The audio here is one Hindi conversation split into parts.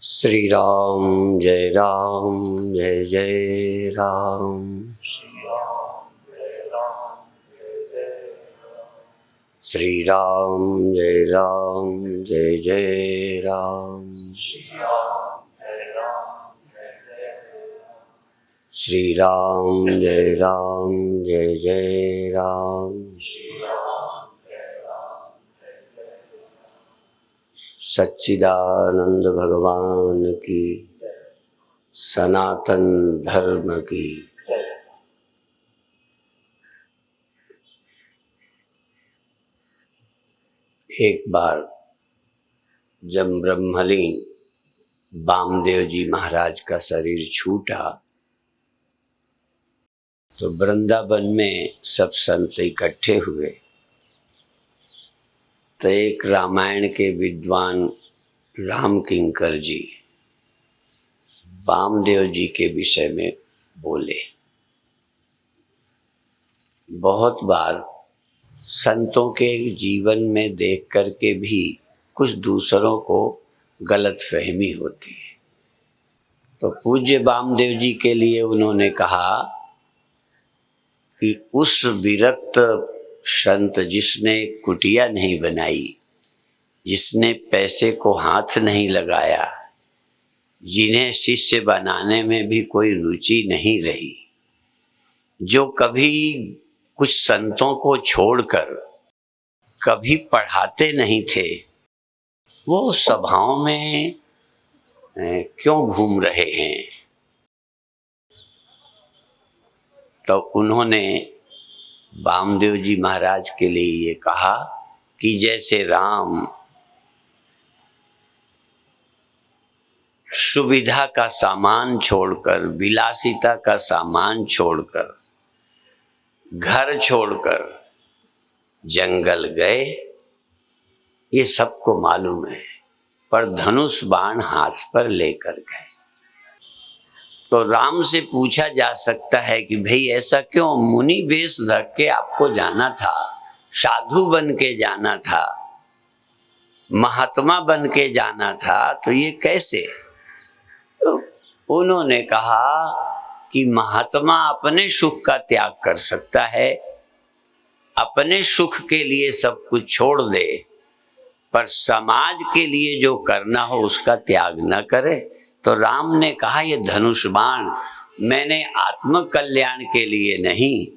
श्री राम जय जय राम। श्री राम जय जय राम। श्री राम जय जय राम। सच्चिदानंद भगवान की, सनातन धर्म की। एक बार जब ब्रह्मलीन वामदेव जी महाराज का शरीर छूटा तो वृंदावन में सब संत इकट्ठे हुए। तो एक रामायण के विद्वान राम किंकर जी वामदेव जी के विषय में बोले। बहुत बार संतों के जीवन में देख करके भी कुछ दूसरों को गलतफहमी होती है। तो पूज्य वामदेव जी के लिए उन्होंने कहा कि उस विरक्त संत जिसने कुटिया नहीं बनाई, जिसने पैसे को हाथ नहीं लगाया, जिन्हें शिष्य बनाने में भी कोई रुचि नहीं रही, जो कभी कुछ संतों को छोड़कर कभी पढ़ाते नहीं थे, वो सभाओं में क्यों घूम रहे हैं। तो उन्होंने वामदेव जी महाराज के लिए ये कहा कि जैसे राम सुविधा का सामान छोड़कर, विलासिता का सामान छोड़कर, घर छोड़कर जंगल गए, ये सबको मालूम है, पर धनुष बाण हाथ पर लेकर गए। तो राम से पूछा जा सकता है कि भाई ऐसा क्यों, मुनि वेश धर के आपको जाना था, साधु बन के जाना था, महात्मा बन के जाना था, तो ये कैसे? तो उन्होंने कहा कि महात्मा अपने सुख का त्याग कर सकता है, अपने सुख के लिए सब कुछ छोड़ दे, पर समाज के लिए जो करना हो उसका त्याग न करे। तो राम ने कहा ये धनुष बाण मैंने आत्म कल्याण के लिए नहीं,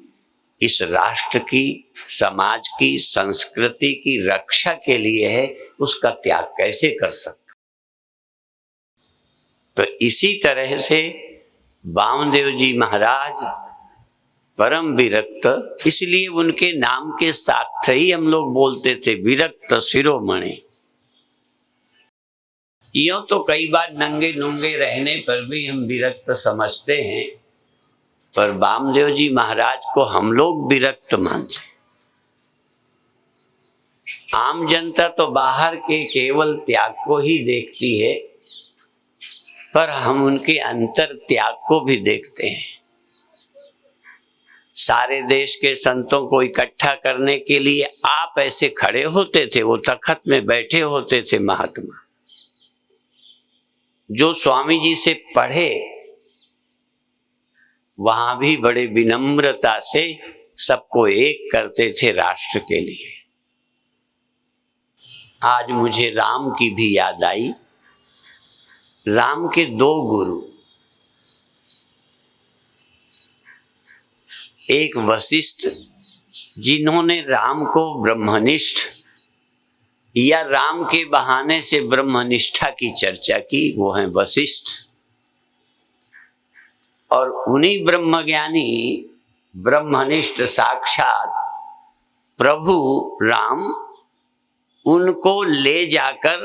इस राष्ट्र की, समाज की, संस्कृति की रक्षा के लिए है, उसका त्याग कैसे कर सकता। तो इसी तरह से वामदेव जी महाराज परम विरक्त, इसलिए उनके नाम के साथ ही हम लोग बोलते थे विरक्त शिरोमणि। यूं तो कई बार नंगे नूंगे रहने पर भी हम विरक्त समझते हैं, पर वामदेव जी महाराज को हम लोग विरक्त मानते। आम जनता तो बाहर के केवल त्याग को ही देखती है, पर हम उनके अंतर त्याग को भी देखते हैं। सारे देश के संतों को इकट्ठा करने के लिए आप ऐसे खड़े होते थे, वो तख्त में बैठे होते थे महात्मा, जो स्वामी जी से पढ़े वहां भी बड़े विनम्रता से सबको एक करते थे राष्ट्र के लिए। आज मुझे राम की भी याद आई। राम के दो गुरु, एक वशिष्ठ जिन्होंने राम को ब्रह्मनिष्ठ या राम के बहाने से ब्रह्मनिष्ठा की चर्चा की, वो हैं वशिष्ठ। और उन्हीं ब्रह्मज्ञानी ब्रह्मनिष्ठ साक्षात प्रभु राम उनको ले जाकर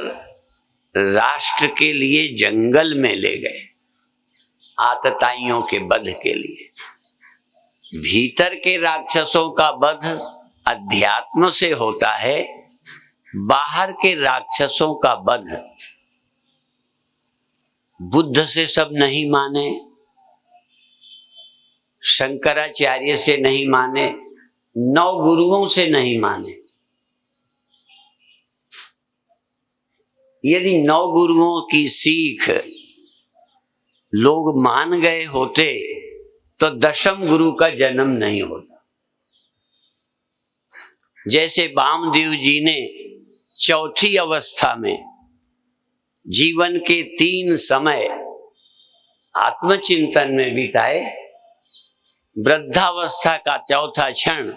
राष्ट्र के लिए जंगल में ले गए, आतताइयों के वध के लिए। भीतर के राक्षसों का वध अध्यात्म से होता है, बाहर के राक्षसों का वध बुद्ध से सब नहीं माने, शंकराचार्य से नहीं माने, 9 गुरुओं से नहीं माने। यदि 9 गुरुओं की सीख लोग मान गए होते तो 10वें गुरु का जन्म नहीं होता। जैसे वामदेव जी ने चौथी अवस्था में जीवन के 3 समय आत्मचिंतन में बिताए, वृद्धावस्था का चौथा क्षण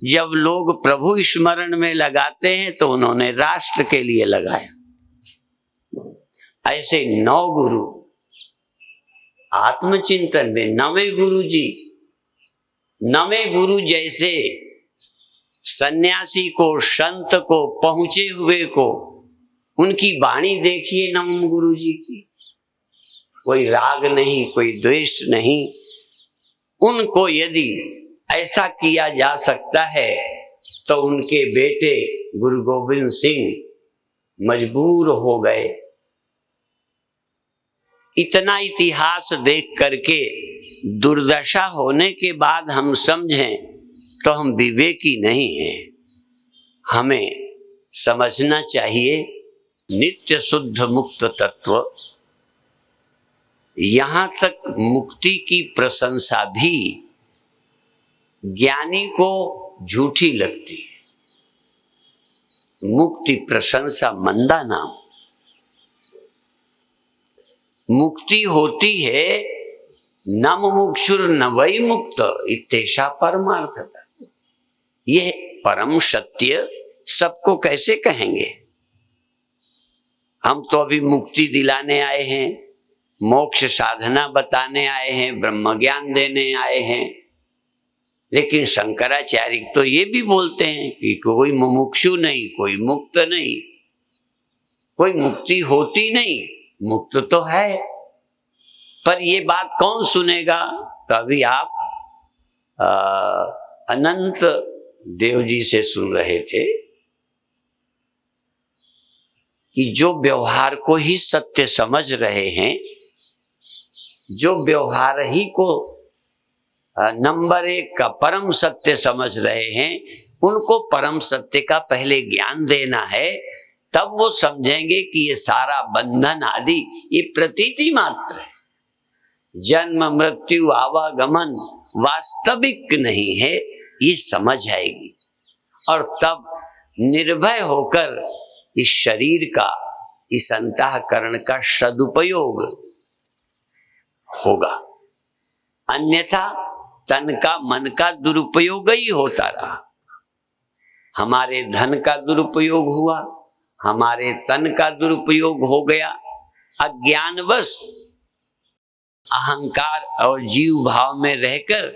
जब लोग प्रभु स्मरण में लगाते हैं तो उन्होंने राष्ट्र के लिए लगाया। ऐसे 9 गुरु आत्मचिंतन में, 9वें गुरु जी, 9वें गुरु जैसे सन्यासी को, संत को, पहुंचे हुए को, उनकी वाणी देखिए 9वें गुरु जी की, कोई राग नहीं, कोई द्वेष नहीं। उनको यदि ऐसा किया जा सकता है तो उनके बेटे गुरु गोविंद सिंह मजबूर हो गए। इतना इतिहास देख करके दुर्दशा होने के बाद हम समझें तो हम विवेकी नहीं हैं। हमें समझना चाहिए नित्य शुद्ध मुक्त तत्व। यहाँ तक मुक्ति की प्रशंसा भी ज्ञानी को झूठी लगती है। मुक्ति प्रशंसा मंदा नाम। मुक्ति होती है न मुमुक्षुर न वै मुक्त इत्येषा परमार्थता। यह परम सत्य सबको कैसे कहेंगे? हम तो अभी मुक्ति दिलाने आए हैं, मोक्ष साधना बताने आए हैं, ब्रह्म ज्ञान देने आए हैं। लेकिन शंकराचार्य तो ये भी बोलते हैं कि कोई मुमुक्षु नहीं, कोई मुक्त नहीं, कोई मुक्ति होती नहीं, मुक्त तो है। पर ये बात कौन सुनेगा? तो अभी आप अनंत देव जी से सुन रहे थे कि जो व्यवहार को ही सत्य समझ रहे हैं, जो व्यवहार ही को नंबर 1 का परम सत्य समझ रहे हैं, उनको परम सत्य का पहले ज्ञान देना है। तब वो समझेंगे कि ये सारा बंधन आदि ये प्रतीति मात्र है, जन्म मृत्यु आवागमन वास्तविक नहीं है, ये समझ आएगी। और तब निर्भय होकर इस शरीर का, इस अंतःकरण का सदुपयोग होगा। अन्यथा तन का, मन का दुरुपयोग ही होता रहा। हमारे धन का दुरुपयोग हुआ, हमारे तन का दुरुपयोग हो गया। अज्ञानवश अहंकार और जीव भाव में रहकर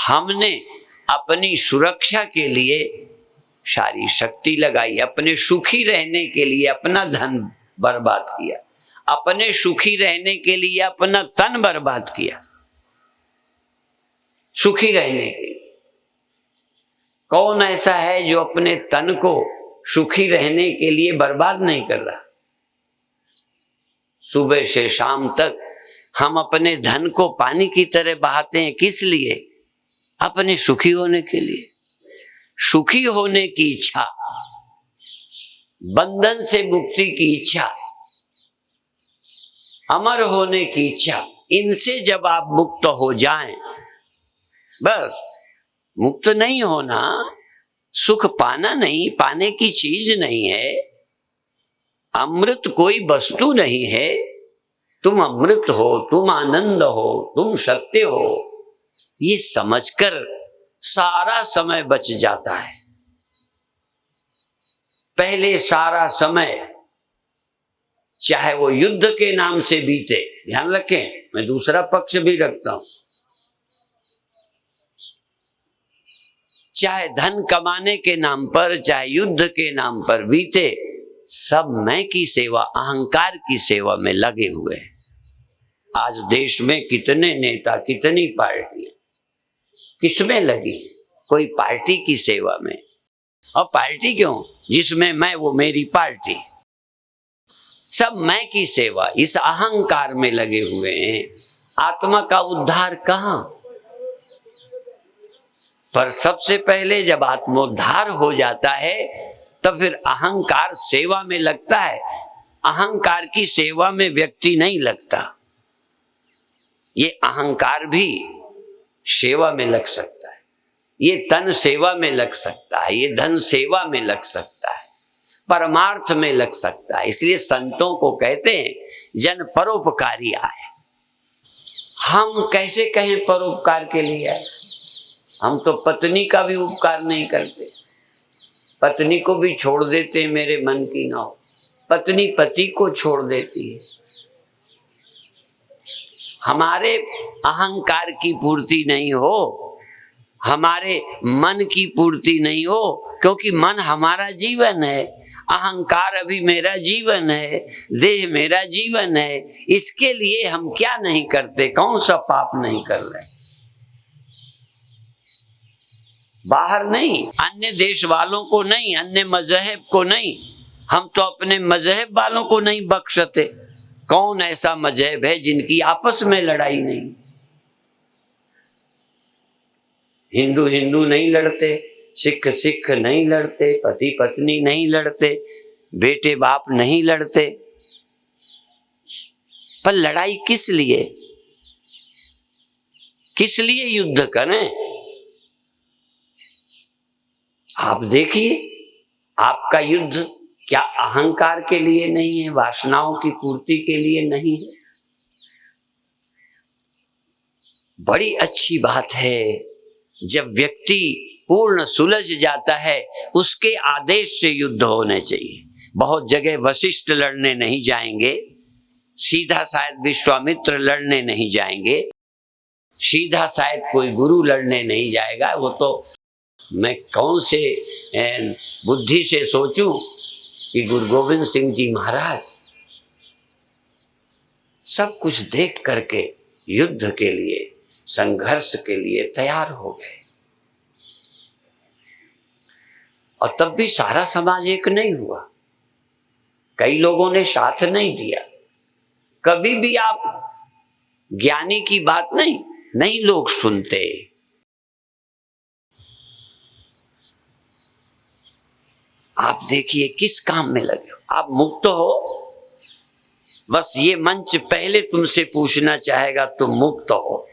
हमने अपनी सुरक्षा के लिए सारी शक्ति लगाई, अपने सुखी रहने के लिए अपना धन बर्बाद किया, अपने सुखी रहने के लिए अपना तन बर्बाद किया। सुखी रहने के लिए कौन ऐसा है जो अपने तन को सुखी रहने के लिए बर्बाद नहीं कर रहा? सुबह से शाम तक हम अपने धन को पानी की तरह बहाते हैं। किस लिए? अपने सुखी होने के लिए। सुखी होने की इच्छा, बंधन से मुक्ति की इच्छा, अमर होने की इच्छा, इनसे जब आप मुक्त हो जाएं, बस मुक्त नहीं होना, सुख पाना नहीं, पाने की चीज नहीं है। अमृत कोई वस्तु नहीं है। तुम अमृत हो, तुम आनंद हो, तुम सत्य हो, ये समझकर सारा समय बच जाता है। पहले सारा समय चाहे वो युद्ध के नाम से बीते, ध्यान रखें, मैं दूसरा पक्ष भी रखता हूं, चाहे धन कमाने के नाम पर, चाहे युद्ध के नाम पर बीते, सब मैं की सेवा, अहंकार की सेवा में लगे हुए हैं। आज देश में कितने नेता, कितनी पार्टियां किसमें लगी? कोई पार्टी की सेवा में। और पार्टी क्यों? जिसमें मैं वो मेरी पार्टी, सब मैं की सेवा, इस अहंकार में लगे हुए हैं। आत्मा का उद्धार कहां? पर सबसे पहले जब आत्मोद्धार हो जाता है तब फिर अहंकार सेवा में लगता है। अहंकार की सेवा में व्यक्ति नहीं लगता। ये अहंकार भी सेवा में लग सकता है, ये तन सेवा में लग सकता है, ये धन सेवा में लग सकता है, परमार्थ में लग सकता है। इसलिए संतों को कहते हैं जन परोपकारी आए। हम कैसे कहें परोपकार के लिए आए? हम तो पत्नी का भी उपकार नहीं करते, पत्नी को भी छोड़ देते, मेरे मन की ना हो। पत्नी पति को छोड़ देती है। हमारे अहंकार की पूर्ति नहीं हो, हमारे मन की पूर्ति नहीं हो, क्योंकि मन हमारा जीवन है, अहंकार अभी मेरा जीवन है, देह मेरा जीवन है। इसके लिए हम क्या नहीं करते, कौन सा पाप नहीं कर रहे? बाहर नहीं, अन्य देश वालों को नहीं, अन्य मजहब को नहीं, हम तो अपने मजहब वालों को नहीं बख्शते। कौन ऐसा मजहब है जिनकी आपस में लड़ाई नहीं? हिंदू हिंदू नहीं लड़ते, सिख सिख नहीं लड़ते, पति पत्नी नहीं लड़ते, बेटे बाप नहीं लड़ते। पर लड़ाई किस लिए? किस लिए युद्ध करें? आप देखिए, आपका युद्ध क्या अहंकार के लिए नहीं है, वासनाओं की पूर्ति के लिए नहीं है? बड़ी अच्छी बात है जब व्यक्ति पूर्ण सुलझ जाता है, उसके आदेश से युद्ध होने चाहिए। बहुत जगह वशिष्ठ लड़ने नहीं जाएंगे, सीधा शायद विश्वामित्र लड़ने नहीं जाएंगे, सीधा शायद कोई गुरु लड़ने नहीं जाएगा। वो तो मैं कौन से बुद्धि से सोचूं कि गुरु गोविंद सिंह जी महाराज सब कुछ देख करके युद्ध के लिए, संघर्ष के लिए तैयार हो गए। और तब भी सारा समाज एक नहीं हुआ, कई लोगों ने साथ नहीं दिया। कभी भी आप ज्ञानी की बात नहीं लोग सुनते। आप देखिए किस काम में लगे हो, आप मुक्त हो। बस ये मंच पहले तुमसे पूछना चाहेगा, तुम मुक्त हो?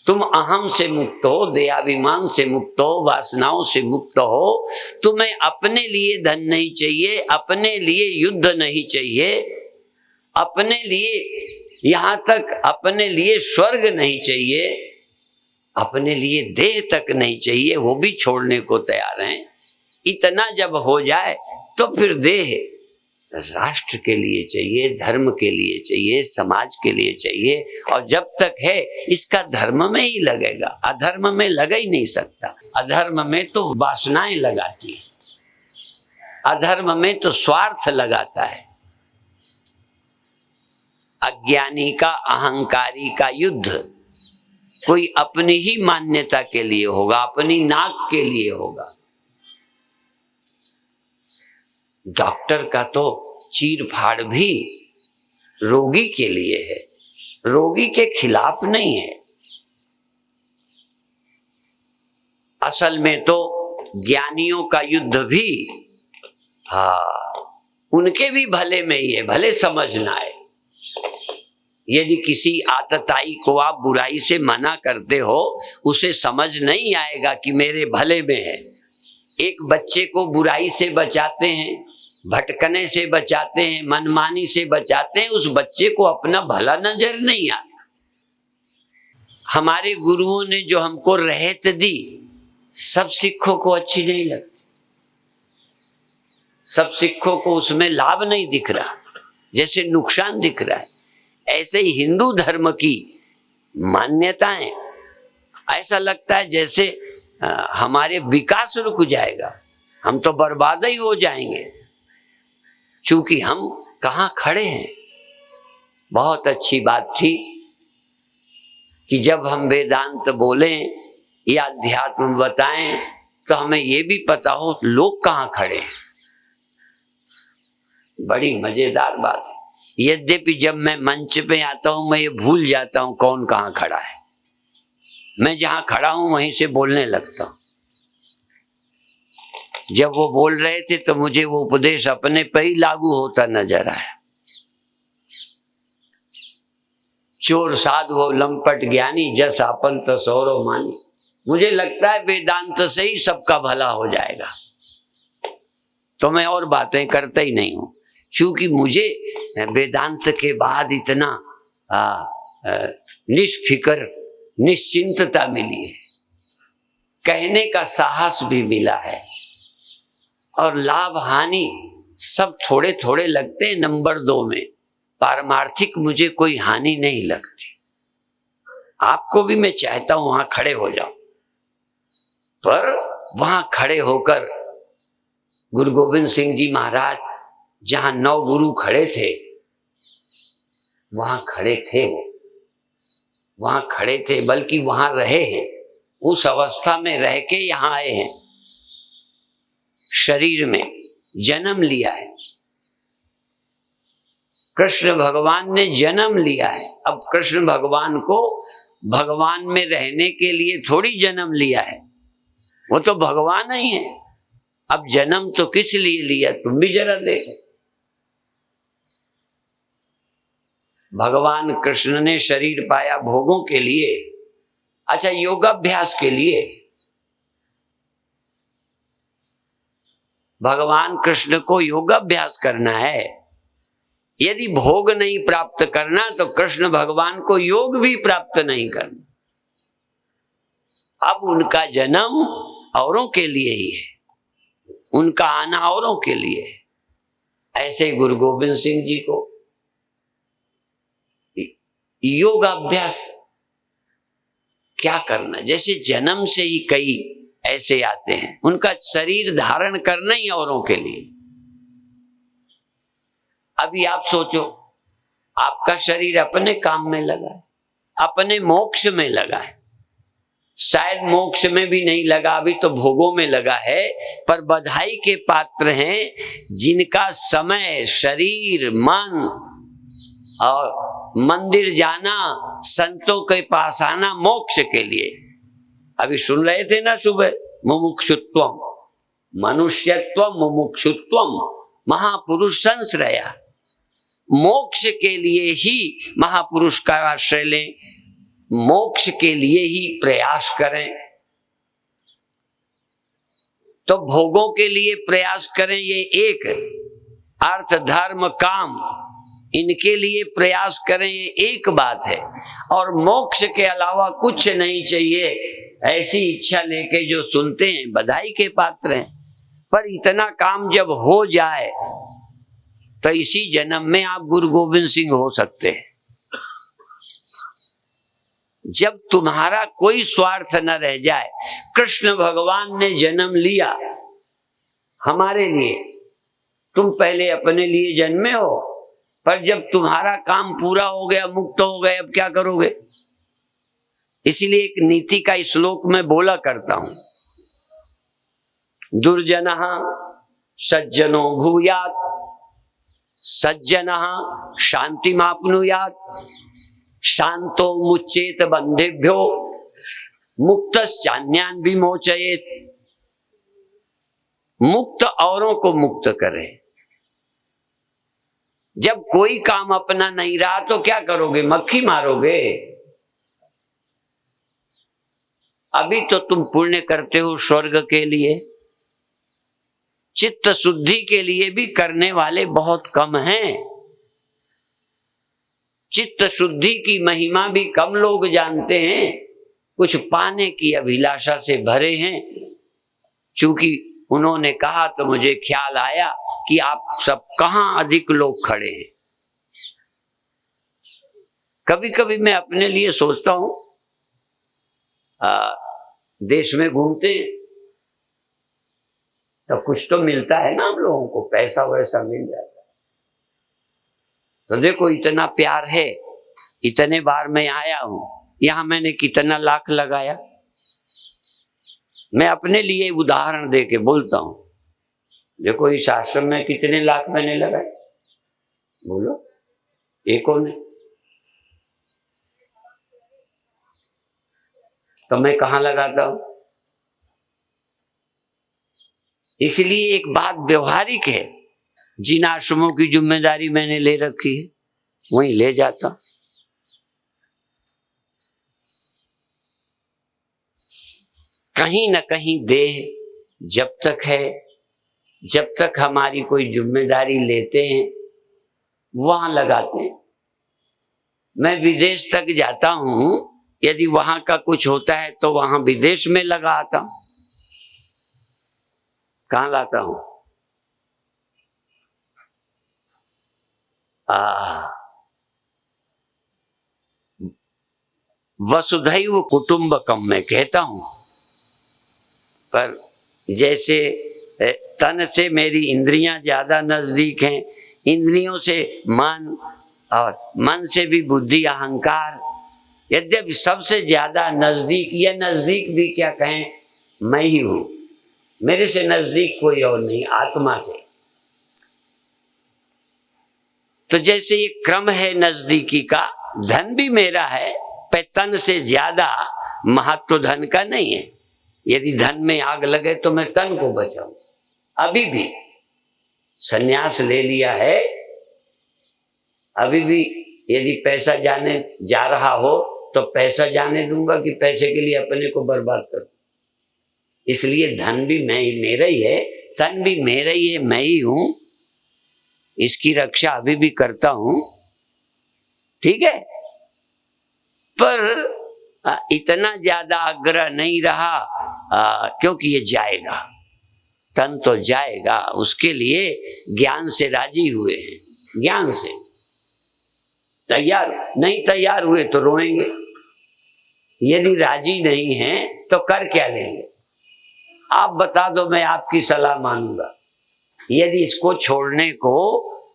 तुम अहम से मुक्त हो, देहाभिमान से मुक्त हो, वासनाओं से मुक्त हो। तुम्हें अपने लिए धन नहीं चाहिए, अपने लिए युद्ध नहीं चाहिए, अपने लिए यहां तक अपने लिए स्वर्ग नहीं चाहिए, अपने लिए देह तक नहीं चाहिए, वो भी छोड़ने को तैयार हैं। इतना जब हो जाए तो फिर देह राष्ट्र के लिए चाहिए, धर्म के लिए चाहिए, समाज के लिए चाहिए। और जब तक है इसका धर्म में ही लगेगा, अधर्म में लगा ही नहीं सकता। अधर्म में तो वासनाएं लगाती है, अधर्म में तो स्वार्थ लगाता है। अज्ञानी का, अहंकारी का युद्ध कोई अपनी ही मान्यता के लिए होगा, अपनी नाक के लिए होगा। डॉक्टर का तो चीर फाड़ भी रोगी के लिए है, रोगी के खिलाफ नहीं है। असल में तो ज्ञानियों का युद्ध भी उनके भी भले में ही है, भले समझना है। यदि किसी आतताई को आप बुराई से मना करते हो, उसे समझ नहीं आएगा कि मेरे भले में है। एक बच्चे को बुराई से बचाते हैं, भटकने से बचाते हैं, मनमानी से बचाते हैं, उस बच्चे को अपना भला नजर नहीं आता। हमारे गुरुओं ने जो हमको रहत दी, सब सिखों को अच्छी नहीं लगती, सब सिखों को उसमें लाभ नहीं दिख रहा, जैसे नुकसान दिख रहा है। ऐसे ही हिंदू धर्म की मान्यताएं, ऐसा लगता है जैसे हमारे विकास रुक जाएगा, हम तो बर्बाद ही हो जाएंगे, क्योंकि हम कहाँ खड़े हैं। बहुत अच्छी बात थी कि जब हम वेदांत बोलें या अध्यात्म बताएं तो हमें ये भी पता हो लोग कहाँ खड़े हैं। बड़ी मजेदार बात है। यद्यपि जब मैं मंच पे आता हूं, मैं ये भूल जाता हूं कौन कहाँ खड़ा है। मैं जहां खड़ा हूं वहीं से बोलने लगता हूं। जब वो बोल रहे थे तो मुझे वो उपदेश अपने पे ही लागू होता नजर आया। चोर साधु लंपट ज्ञानी, जस आपन तो सौरो मानी। मुझे लगता है वेदांत से ही सबका भला हो जाएगा, तो मैं और बातें करता ही नहीं हूं, क्योंकि मुझे वेदांत के बाद इतना निष्फिकर निश्चिंतता मिली है, कहने का साहस भी मिला है, और लाभ हानि सब थोड़े थोड़े लगते हैं नंबर 2 में, पारमार्थिक मुझे कोई हानि नहीं लगती। आपको भी मैं चाहता हूं वहां खड़े हो जाओ, पर वहां खड़े होकर गुरु गोविंद सिंह जी महाराज जहां 9 गुरु खड़े थे, वहां खड़े थे, वो वहां खड़े थे, बल्कि वहां रहे हैं, उस अवस्था में रह के यहां आए हैं, शरीर में जन्म लिया है। कृष्ण भगवान ने जन्म लिया है। अब कृष्ण भगवान को भगवान में रहने के लिए थोड़ी जन्म लिया है, वो तो भगवान ही है। अब जन्म तो किस लिए लिया, तुम भी जरा देखो। भगवान कृष्ण ने शरीर पाया भोगों के लिए, अच्छा योगाभ्यास के लिए। भगवान कृष्ण को योगाभ्यास करना है। यदि भोग नहीं प्राप्त करना तो कृष्ण भगवान को योग भी प्राप्त नहीं करना। अब उनका जन्म औरों के लिए ही है, उनका आना औरों के लिए है। ऐसे गुरु गोविंद सिंह जी को योगाभ्यास क्या करना, जैसे जन्म से ही कई ऐसे आते हैं, उनका शरीर धारण करना ही औरों के लिए। अभी आप सोचो, आपका शरीर अपने काम में लगा है, अपने मोक्ष में लगा है, शायद मोक्ष में भी नहीं लगा, अभी तो भोगों में लगा है। पर बधाई के पात्र हैं जिनका समय, शरीर, मन और मंदिर जाना, संतों के पास आना मोक्ष के लिए। अभी सुन रहे थे ना सुबह, मुमुक्षुत्वम मनुष्यत्वम मुमुक्षुत्वम महापुरुष संश्रया। मोक्ष के लिए ही महापुरुष का आश्रय लें, मोक्ष के लिए ही प्रयास करें। तो भोगों के लिए प्रयास करें, ये एक, अर्थ धर्म काम इनके लिए प्रयास करें, ये एक बात है। और मोक्ष के अलावा कुछ नहीं चाहिए, ऐसी इच्छा लेके जो सुनते हैं बधाई के पात्र हैं। पर इतना काम जब हो जाए तो इसी जन्म में आप गुरु गोविंद सिंह हो सकते हैं। जब तुम्हारा कोई स्वार्थ न रह जाए। कृष्ण भगवान ने जन्म लिया हमारे लिए, तुम पहले अपने लिए जन्मे हो, पर जब तुम्हारा काम पूरा हो गया, मुक्त हो गए, अब क्या करोगे? इसीलिए एक नीति का श्लोक में बोला करता हूं, दुर्जनः सज्जनो भूयात् सज्जनः शांतिमाप्नुयात् शांतो मुच्चेत बंधेभ्यो मुक्तश्चान्यान् विमोचयेत्। मुक्त औरों को मुक्त करे। जब कोई काम अपना नहीं रहा तो क्या करोगे? मक्खी मारोगे। अभी तो तुम पुण्य करते हो स्वर्ग के लिए, चित्त शुद्धि के लिए भी करने वाले बहुत कम हैं। चित्त शुद्धि की महिमा भी कम लोग जानते हैं। कुछ पाने की अभिलाषा से भरे हैं। चूंकि उन्होंने कहा तो मुझे ख्याल आया कि आप सब कहां अधिक लोग खड़े हैं। कभी कभी मैं अपने लिए सोचता हूं, देश में घूमते हैं तो कुछ तो मिलता है ना हम लोगों को, पैसा वैसा मिल जाता है। तो देखो इतना प्यार है, इतने बार मैं आया हूं, यहां मैंने कितना लाख लगाया। मैं अपने लिए उदाहरण दे के बोलता हूं, देखो इस आश्रम में कितने लाख मैंने लगाए, बोलो एक ने। तो मैं कहां लगाता हूं? इसलिए एक बात व्यवहारिक है, जिन आश्रमों की जिम्मेदारी मैंने ले रखी है वहीं ले जाता। कहीं न कहीं देह जब तक है, जब तक हमारी कोई जिम्मेदारी लेते हैं वहां लगाते हैं। मैं विदेश तक जाता हूं, यदि वहां का कुछ होता है तो वहां विदेश में लगा आता हूं। कहां लाता हूं? वसुधैव कुटुंबकम मैं कहता हूं, पर जैसे तन से मेरी इंद्रियां ज्यादा नजदीक हैं, इंद्रियों से मन और मन से भी बुद्धि अहंकार, यद्यपि सबसे ज्यादा नजदीक, या नजदीक भी क्या कहें, मैं ही हूं। मेरे से नजदीक कोई और नहीं, आत्मा से। तो जैसे ये क्रम है नजदीकी का, धन भी मेरा है, पर तन से ज्यादा महत्व धन का नहीं है। यदि धन में आग लगे तो मैं तन को बचाऊं। अभी भी संन्यास ले लिया है, अभी भी यदि पैसा जाने जा रहा हो तो पैसा जाने दूंगा कि पैसे के लिए अपने को बर्बाद करूं। इसलिए धन भी मैं ही, मेरा ही है, तन भी मेरा ही है, मैं ही हूं। इसकी रक्षा अभी भी करता हूं, ठीक है, पर इतना ज्यादा आग्रह नहीं रहा, क्योंकि ये जाएगा, तन तो जाएगा, उसके लिए ज्ञान से राजी हुए हैं। ज्ञान से तैयार नहीं, तैयार हुए तो रोएंगे। यदि राजी नहीं हैं तो कर क्या लेंगे? आप बता दो, मैं आपकी सलाह मानूंगा। यदि इसको छोड़ने को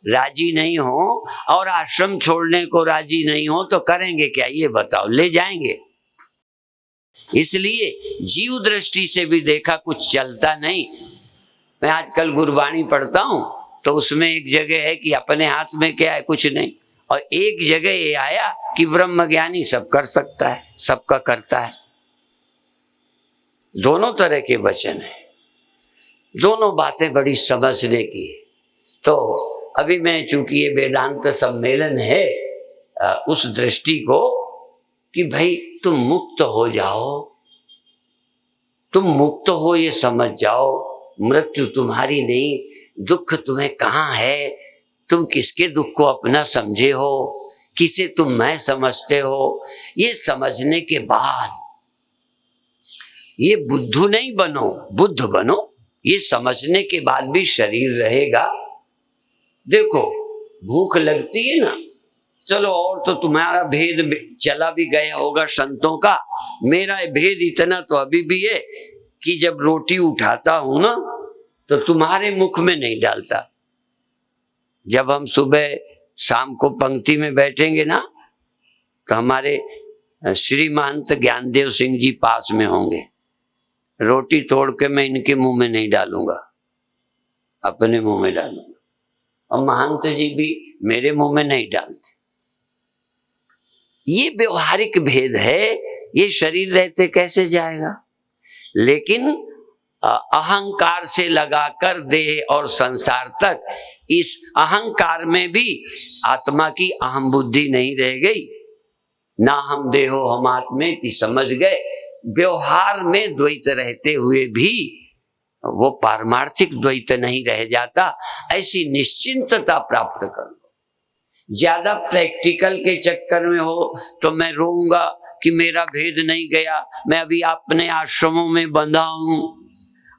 राजी नहीं हो और आश्रम छोड़ने को राजी नहीं हो तो करेंगे क्या, ये बताओ? ले जाएंगे। इसलिए जीव दृष्टि से भी देखा कुछ चलता नहीं। मैं आजकल गुरबाणी पढ़ता हूं तो उसमें एक जगह है कि अपने हाथ में क्या है, कुछ नहीं, और एक जगह ये आया कि ब्रह्म ज्ञानी सब कर सकता है, सबका करता है। दोनों तरह के वचन है, दोनों बातें बड़ी समझने की है। तो अभी मैं, चूंकि ये वेदांत सम्मेलन है, उस दृष्टि को कि भाई तुम मुक्त हो जाओ, तुम मुक्त हो ये समझ जाओ, मृत्यु तुम्हारी नहीं, दुख तुम्हें कहाँ है, तुम किसके दुख को अपना समझे हो, किसे तुम मैं समझते हो, ये समझने के बाद ये बुद्धू नहीं बनो, बुद्ध बनो। ये समझने के बाद भी शरीर रहेगा। देखो भूख लगती है ना, चलो, और तो तुम्हारा भेद चला भी गया होगा संतों का, मेरा भेद इतना तो अभी भी है कि जब रोटी उठाता हूं ना तो तुम्हारे मुख में नहीं डालता। जब हम सुबह शाम को पंक्ति में बैठेंगे ना तो हमारे श्री महंत ज्ञानदेव सिंह जी पास में होंगे। रोटी तोड़ के मैं इनके मुंह में नहीं डालूंगा, अपने मुंह में डालूंगा, और महंत जी भी मेरे मुंह में नहीं डालते। ये व्यवहारिक भेद है, ये शरीर रहते कैसे जाएगा। लेकिन अहंकार से लगाकर देह और संसार तक, इस अहंकार में भी आत्मा की अहम बुद्धि नहीं रह गई। ना हम देहो हम आत्मेति समझ गए। व्यवहार में द्वैत रहते हुए भी वो पारमार्थिक द्वैत नहीं रह जाता। ऐसी निश्चिंतता प्राप्त कर लो। ज्यादा प्रैक्टिकल के चक्कर में हो तो मैं रोऊंगा कि मेरा भेद नहीं गया, मैं अभी अपने आश्रमों में बंधा हूं,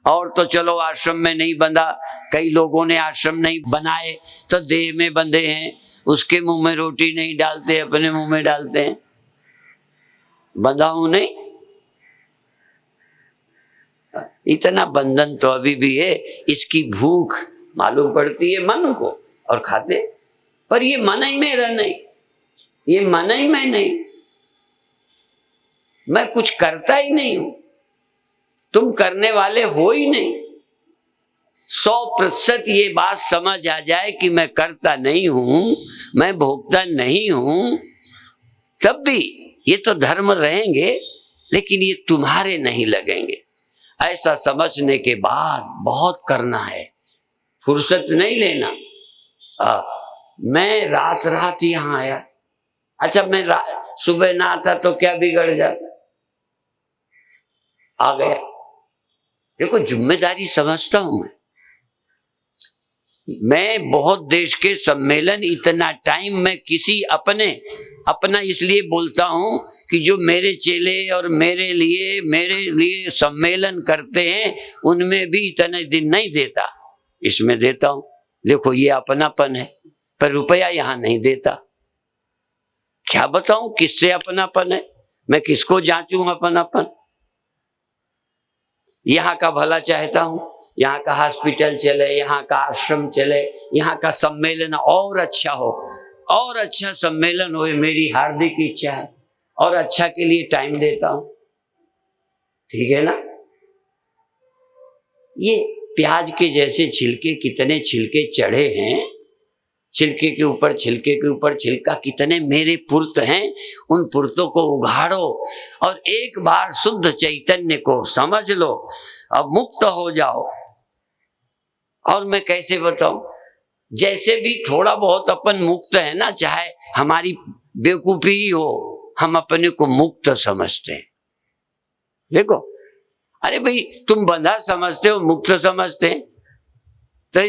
और तो चलो आश्रम में नहीं बंधा, कई लोगों ने आश्रम नहीं बनाए तो देह में बंधे हैं, उसके मुंह में रोटी नहीं डालते, अपने मुंह में डालते हैं। बंधा हूं नहीं, इतना बंधन तो अभी भी है। इसकी भूख मालूम पड़ती है मन को और खाते, पर ये मन ही मेरा नहीं, ये मन ही मैं नहीं, मैं कुछ करता ही नहीं हूं, तुम करने वाले हो ही नहीं। 100% ये बात समझ आ जाए कि मैं करता नहीं हूं, मैं भोगता नहीं हूं, तब भी ये तो धर्म रहेंगे, लेकिन ये तुम्हारे नहीं लगेंगे। ऐसा समझने के बाद बहुत करना है, फुर्सत नहीं लेना। मैं रात रात यहाँ आया, अच्छा मैं सुबह ना आता तो क्या बिगड़ जाता, आ गया। देखो जिम्मेदारी समझता हूं मैं बहुत देश के सम्मेलन, इतना टाइम मैं किसी अपना इसलिए बोलता हूं कि जो मेरे चेले और मेरे लिए सम्मेलन करते हैं उनमें भी इतने दिन नहीं देता, इसमें देता हूं। देखो ये अपनापन है, पर रुपया यहां नहीं देता। क्या बताऊं किससे अपनापन है, मैं किसको जांचूं अपनापन। यहाँ का भला चाहता हूं, यहाँ का हॉस्पिटल चले, यहाँ का आश्रम चले, यहाँ का सम्मेलन और अच्छा हो, और अच्छा सम्मेलन हो, मेरी हार्दिक इच्छा है और अच्छा के लिए टाइम देता हूं। ठीक है ना। ये प्याज के जैसे छिलके, कितने छिलके चढ़े हैं, छिलके के ऊपर छिलका, कितने मेरे पुर्त हैं, उन पुर्तों को उघाड़ो और एक बार शुद्ध चैतन्य को समझ लो, अब मुक्त हो जाओ। और मैं कैसे बताऊं, जैसे भी थोड़ा बहुत अपन मुक्त है ना, चाहे हमारी बेवकूफी ही हो, हम अपने को मुक्त समझते हैं। देखो, अरे भाई तुम बंधा समझते हो, मुक्त समझते हैं, तो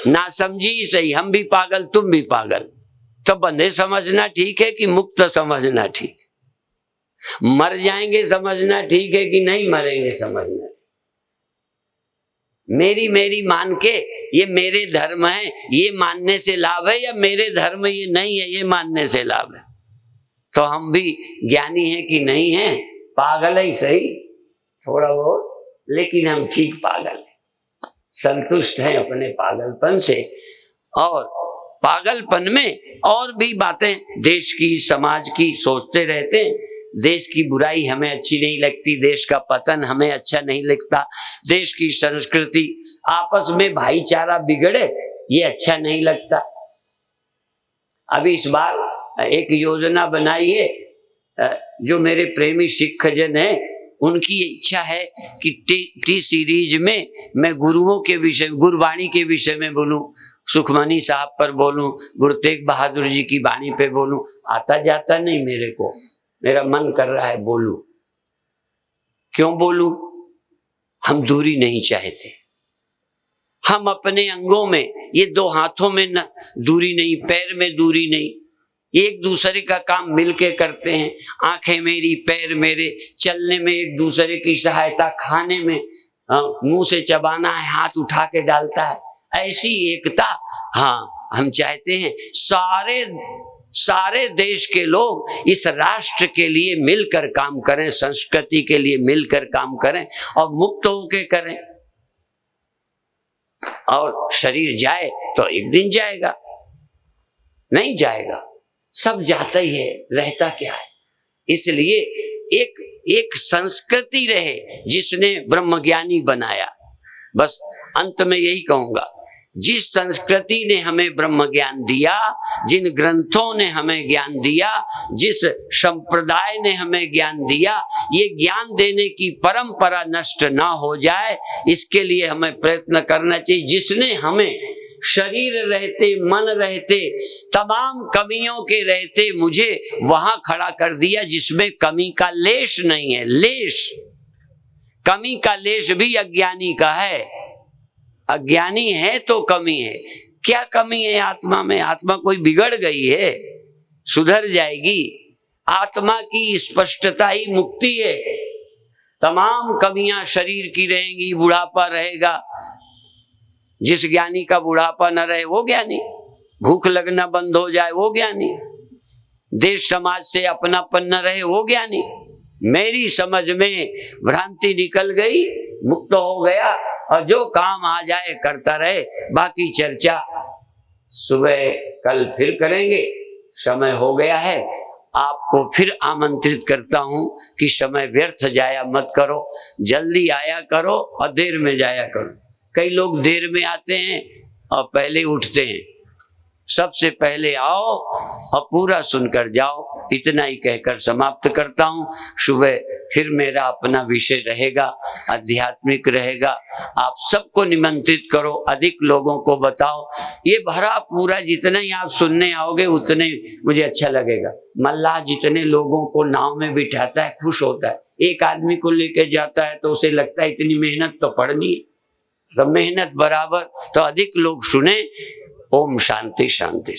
ना समझी ही सही, हम भी पागल तुम भी पागल। तो बंधे समझना ठीक है कि मुक्त समझना ठीक, मर जाएंगे समझना ठीक है कि नहीं मरेंगे समझना। मेरी मान के ये मेरे धर्म है, ये मानने से लाभ है, या मेरे धर्म ये नहीं है, ये मानने से लाभ है। तो हम भी ज्ञानी हैं कि नहीं है, पागल ही सही थोड़ा बहुत, लेकिन हम ठीक पागल हैं, संतुष्ट हैं अपने पागलपन से। और पागलपन में और भी बातें देश की समाज की सोचते रहते हैं। देश की बुराई हमें अच्छी नहीं लगती, देश का पतन हमें अच्छा नहीं लगता, देश की संस्कृति, आपस में भाईचारा बिगड़े ये अच्छा नहीं लगता। अभी इस बार एक योजना बनाई है, जो मेरे प्रेमी सिख जन है उनकी इच्छा है कि टी सीरीज में मैं गुरुओं के विषय, गुरबाणी के विषय में बोलूं, सुखमनी साहब पर बोलूं, गुरु तेग बहादुर जी की वाणी पे बोलूं। आता जाता नहीं मेरे को, मेरा मन कर रहा है बोलूं। क्यों बोलूं? हम दूरी नहीं चाहते, हम अपने अंगों में, ये दो हाथों में न दूरी नहीं, पैर में दूरी नहीं, एक दूसरे का काम मिलके करते हैं। आंखें मेरी, पैर मेरे, चलने में एक दूसरे की सहायता, खाने में मुंह से चबाना है, हाथ उठा के डालता है, ऐसी एकता हाँ हम चाहते हैं। सारे देश के लोग इस राष्ट्र के लिए मिलकर काम करें, संस्कृति के लिए मिलकर काम करें और मुक्त होके करें। और शरीर जाए तो एक दिन जाएगा, नहीं जाएगा, सब जाता ही है, रहता क्या है। इसलिए एक संस्कृति रहे जिसने ब्रह्मज्ञानी बनाया। बस अंत में यही कहूंगा, जिस संस्कृति ने हमें ब्रह्म ज्ञान दिया, जिन ग्रंथों ने हमें ज्ञान दिया, जिस संप्रदाय ने हमें ज्ञान दिया, ये ज्ञान देने की परंपरा नष्ट ना हो जाए, इसके लिए हमें प्रयत्न करना चाहिए। जिसने हमें शरीर रहते, मन रहते, तमाम कमियों के रहते मुझे वहां खड़ा कर दिया जिसमें कमी का लेश नहीं है। लेश, कमी का लेश भी अज्ञानी का है। अज्ञानी है तो कमी है। क्या कमी है आत्मा में? आत्मा कोई बिगड़ गई है? सुधर जाएगी। आत्मा की स्पष्टता ही मुक्ति है। तमाम कमियां शरीर की रहेंगी, बुढ़ापा रहेगा। जिस ज्ञानी का बुढ़ापा न रहे वो ज्ञानी, भूख लगना बंद हो जाए वो ज्ञानी, देश समाज से अपनापन न रहे वो ज्ञानी। मेरी समझ में भ्रांति निकल गई, मुक्त हो गया और जो काम आ जाए करता रहे। बाकी चर्चा सुबह कल फिर करेंगे। समय हो गया है, आपको फिर आमंत्रित करता हूं कि समय व्यर्थ जाया मत करो, जल्दी आया करो और देर में जाया करो। कई लोग देर में आते हैं और पहले उठते हैं। सबसे पहले आओ और पूरा सुनकर जाओ। इतना ही कहकर समाप्त करता हूँ। सुबह फिर मेरा अपना विषय रहेगा, आध्यात्मिक रहेगा। आप सबको निमंत्रित करो, अधिक लोगों को बताओ। ये भरा पूरा जितना ही आप सुनने आओगे उतने मुझे अच्छा लगेगा। मल्लाह जितने लोगों को नाव में बिठाता है खुश होता है। एक आदमी को लेकर जाता है तो उसे लगता है इतनी मेहनत तो पड़नी है, तो मेहनत बराबर। तो अधिक लोग सुने। ओम शांति शांति।